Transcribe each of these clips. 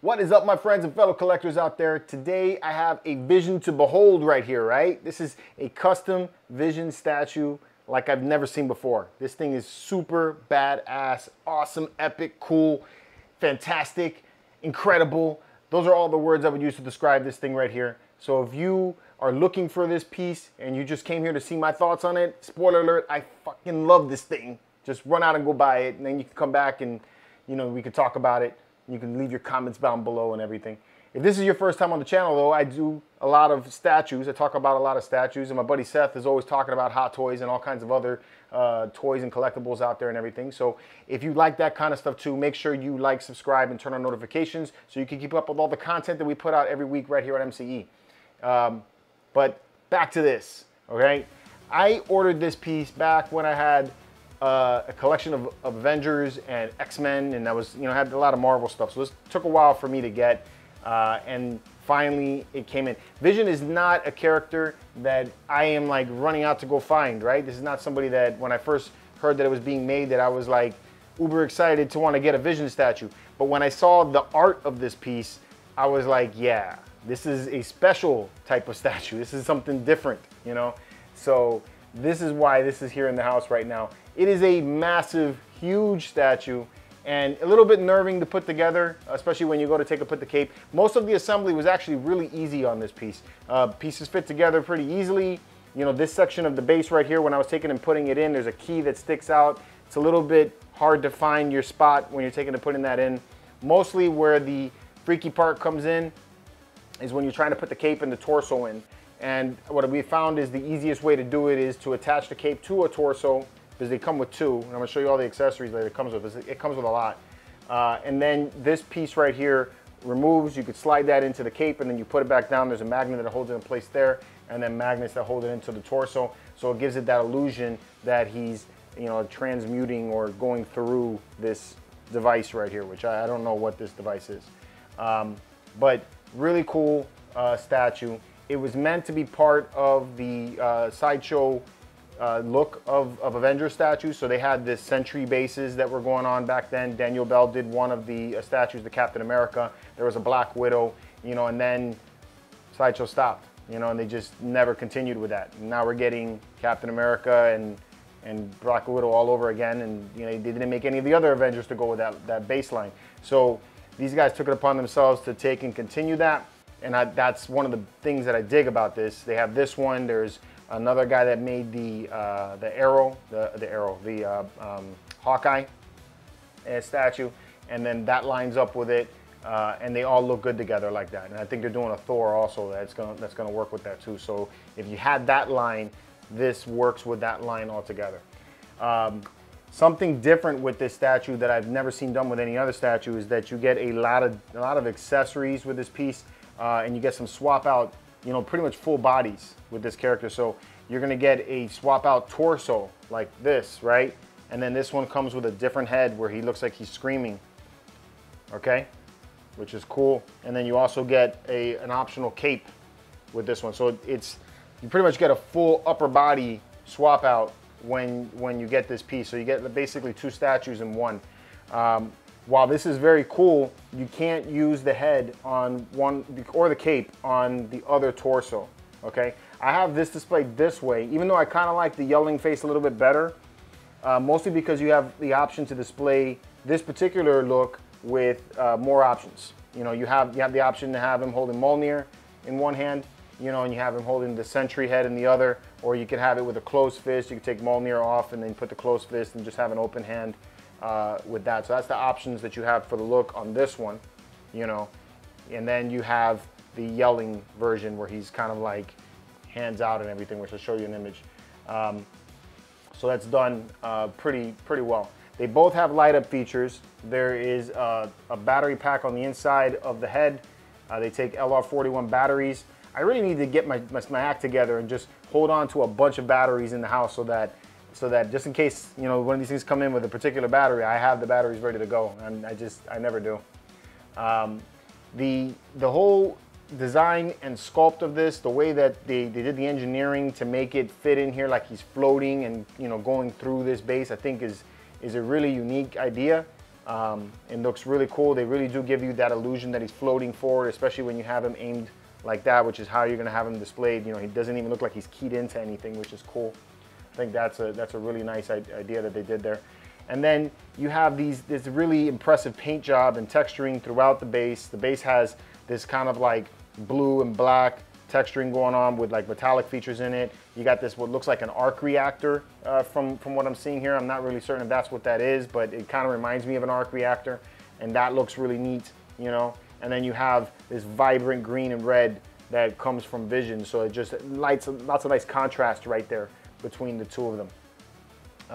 What is up, my friends and fellow collectors out there? Today I have a vision to behold right here, right? This is a custom Vision statue like I've never seen before. This thing is super badass, awesome, epic, cool, fantastic, incredible. Those are all the words I would use to describe this thing right here. So if you are looking for this piece and you just came here to see my thoughts on it, spoiler alert, I fucking love this thing. Just run out and go buy it, and then you can come back and, you know, we can talk about it. You can leave your comments down below and everything. If this is your first time on the channel, though, I do a lot of statues. I talk about a lot of statues, and my buddy Seth is always talking about hot toys and all kinds of other toys and collectibles out there and everything. So if you like that kind of stuff too, make sure you like, subscribe, and turn on notifications so you can keep up with all the content that we put out every week right here at MCE. But back to this, okay? I ordered this piece back when I had a collection of Avengers and X-Men, and I was, you know, had a lot of Marvel stuff. So this took a while for me to get, and finally it came in. Vision is not a character that I am like running out to go find, right? This is not somebody that when I first heard that it was being made that I was like uber excited to want to get a Vision statue. But when I saw the art of this piece, I was like, yeah, this is a special type of statue. This is something different, you know? So this is why this is here in the house right now. It is a massive, huge statue and a little bit nerving to put together, especially when you go to put the cape. Most of the assembly was actually really easy on this piece. Pieces fit together pretty easily. You know, this section of the base right here, when I was taking and putting it in, there's a key that sticks out. It's a little bit hard to find your spot when you're taking and putting that in. Mostly where the freaky part comes in is when you're trying to put the cape and the torso in. And what we found is the easiest way to do it is to attach the cape to a torso, because they come with two, and I'm gonna show you all the accessories that it comes with. It comes with a lot. And then this piece right here removes. You could slide that into the cape and then you put it back down. There's a magnet that holds it in place there, and then magnets that hold it into the torso. So it gives it that illusion that he's, you know, transmuting or going through this device right here, which I don't know what this device is. But really cool statue. It was meant to be part of the sideshow look of Avengers statues. So they had this Sentry bases that were going on back then. Daniel Bell did one of the statues, the Captain America. There was a Black Widow, you know, and then sideshow stopped, you know, and they just never continued with that. And now we're getting Captain America and Black Widow all over again, and you know, they didn't make any of the other Avengers to go with that baseline. So these guys took it upon themselves to take and continue that, and that's one of the things that I dig about this. They have this one. There's another guy that made the Hawkeye statue, and then that lines up with it, and they all look good together like that. And I think they're doing a Thor also that's gonna work with that too. So if you had that line, this works with that line altogether. Something different with this statue that I've never seen done with any other statue is that you get a lot of accessories with this piece, and you get some swap out, you know, pretty much full bodies with this character. So you're gonna get a swap out torso like this, right? And then this one comes with a different head where he looks like he's screaming, okay? Which is cool. And then you also get an optional cape with this one. So you pretty much get a full upper body swap out when you get this piece. So you get basically two statues in one. While this is very cool, you can't use the head on one or the cape on the other torso, okay? I have this displayed this way, even though I kind of like the yelling face a little bit better, mostly because you have the option to display this particular look with more options. You know, you have the option to have him holding Mjolnir in one hand, you know, and you have him holding the Sentry head in the other, or you can have it with a closed fist. You can take Mjolnir off and then put the closed fist and just have an open hand with that. So that's the options that you have for the look on this one, you know. And then you have the yelling version where he's kind of like hands out and everything, which I'll show you an image. So that's done pretty well. They both have light up features. There is a battery pack on the inside of the head. They take LR41 batteries. I really need to get my act together and just hold on to a bunch of batteries in the house so that just in case, you know, one of these things come in with a particular battery, I have the batteries ready to go, and I never do. The whole design and sculpt of this, the way that they did the engineering to make it fit in here like he's floating and, you know, going through this base, I think is a really unique idea. It looks really cool. They really do give you that illusion that he's floating forward, especially when you have him aimed like that, which is how you're gonna have him displayed. You know, he doesn't even look like he's keyed into anything, which is cool. I think that's a really nice idea that they did there. And then you have this really impressive paint job and texturing throughout the base. The base has this kind of like blue and black texturing going on with like metallic features in it. You got this what looks like an arc reactor from what I'm seeing here. I'm not really certain if that's what that is, but it kind of reminds me of an arc reactor, and that looks really neat, you know. And then you have this vibrant green and red that comes from Vision, so it just lights lots of nice contrast right there between the two of them.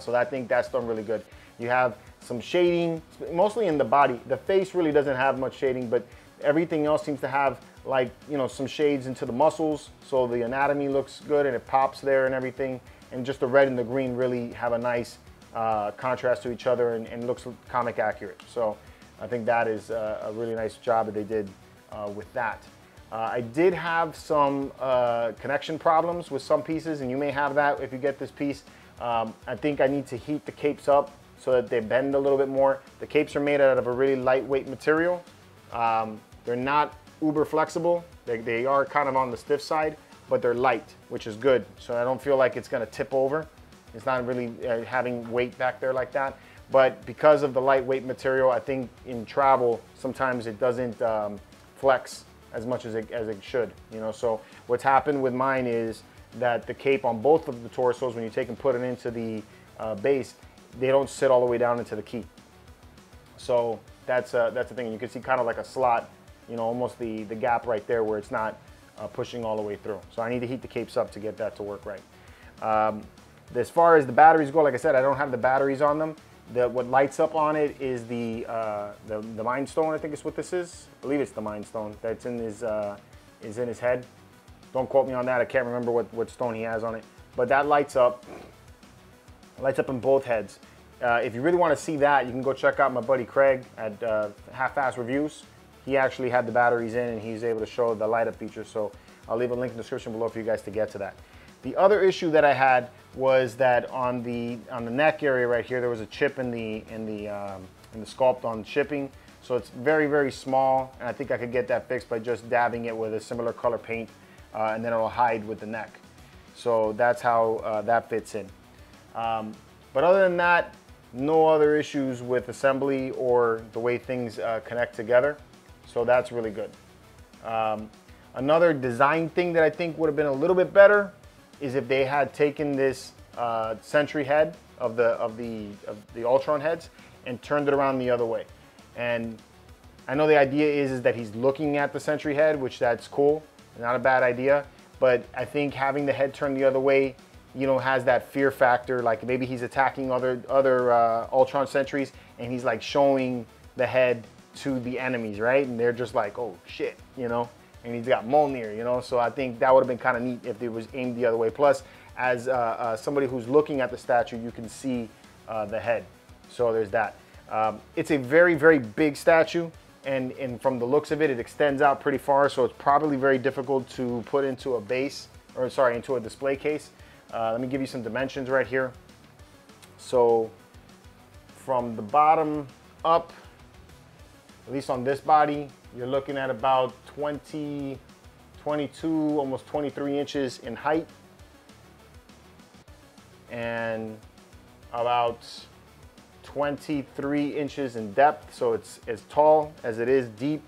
So I think that's done really good. You have some shading, mostly in the body. The face really doesn't have much shading, but everything else seems to have, like, you know, some shades into the muscles, so the anatomy looks good and it pops there and everything. And just the red and the green really have a nice contrast to each other and looks comic accurate. So I think that is a really nice job that they did with that. I did have some connection problems with some pieces, and you may have that if you get this piece. I think I need to heat the capes up so that they bend a little bit more. The capes are made out of a really lightweight material. They're not uber flexible. They are kind of on the stiff side, but they're light, which is good. So I don't feel like it's gonna tip over. It's not really having weight back there like that. But because of the lightweight material, I think in travel, sometimes it doesn't flex as much as it should, you know. So what's happened with mine is that the cape on both of the torsos, when you take and put it into the base, they don't sit all the way down into the key. So that's the thing. And you can see kind of like a slot, you know, almost the gap right there where it's not pushing all the way through. So I need to heat the capes up to get that to work right. As far as the batteries go, like I said, I don't have the batteries on them. What lights up on it is the Mind Stone, I think is what this is. I believe it's the Mind Stone that's in his head. Don't quote me on that. I can't remember what stone he has on it. But that lights up. It lights up in both heads. If you really want to see that, you can go check out my buddy Craig at Half-Ass Reviews. He actually had the batteries in, and he's able to show the light up feature. So I'll leave a link in the description below for you guys to get to that. The other issue that I had was that on the neck area right here, there was a chip in the sculpt on shipping. So it's very, very small, and I think I could get that fixed by just dabbing it with a similar color paint, and then it'll hide with the neck. So that's how that fits in. But other than that, no other issues with assembly or the way things connect together. So that's really good. Another design thing that I think would have been a little bit better is if they had taken this Sentry head of the Ultron heads and turned it around the other way. And I know the idea is that he's looking at the Sentry head, which that's cool, not a bad idea. But I think having the head turned the other way, you know, has that fear factor. Like maybe he's attacking other Ultron sentries, and he's like showing the head to the enemies, right? And they're just like, oh shit, you know. And he's got Mjolnir, you know. So I think that would have been kind of neat if it was aimed the other way. Plus, as somebody who's looking at the statue, you can see the head. So there's that. It's a very, very big statue. And from the looks of it, it extends out pretty far. So it's probably very difficult to put into a base, or sorry, into a display case. Let me give you some dimensions right here. So from the bottom up, at least on this body, you're looking at about 22, almost 23 inches in height, and about 23 inches in depth. So it's as tall as it is deep.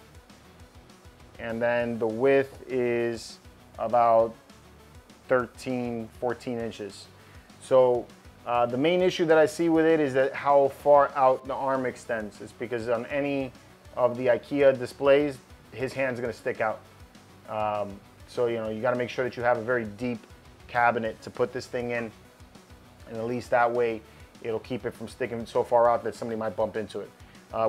And then the width is about 13, 14 inches. So the main issue that I see with it is that how far out the arm extends. It's because on any of the IKEA displays, his hand's gonna stick out. So, you know, you gotta make sure that you have a very deep cabinet to put this thing in, and at least that way it'll keep it from sticking so far out that somebody might bump into it.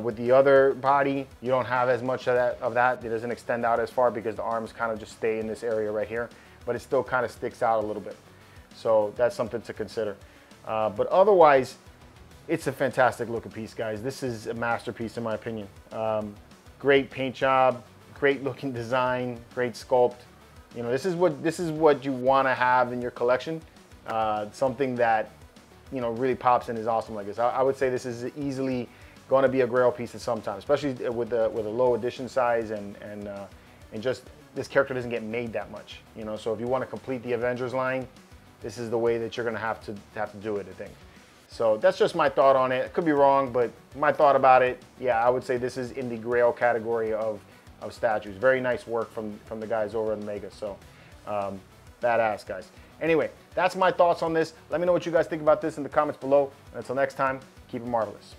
With the other body, you don't have as much of that. It doesn't extend out as far because the arms kind of just stay in this area right here, but it still kind of sticks out a little bit. So that's something to consider. But otherwise, it's a fantastic looking piece, guys. This is a masterpiece in my opinion. Great paint job, great looking design, great sculpt. You know, this is what you want to have in your collection. Something that, you know, really pops and is awesome like this. I would say this is easily going to be a grail piece at some time, especially with a low edition size and just this character doesn't get made that much, you know. So if you want to complete the Avengers line, this is the way that you're going to have to do it, I think. So that's just my thought on it. I could be wrong, but my thought about it, yeah, I would say this is in the grail category of statues. Very nice work from the guys over in Mega. So badass, guys. Anyway, that's my thoughts on this. Let me know what you guys think about this in the comments below. And until next time, keep it marvelous.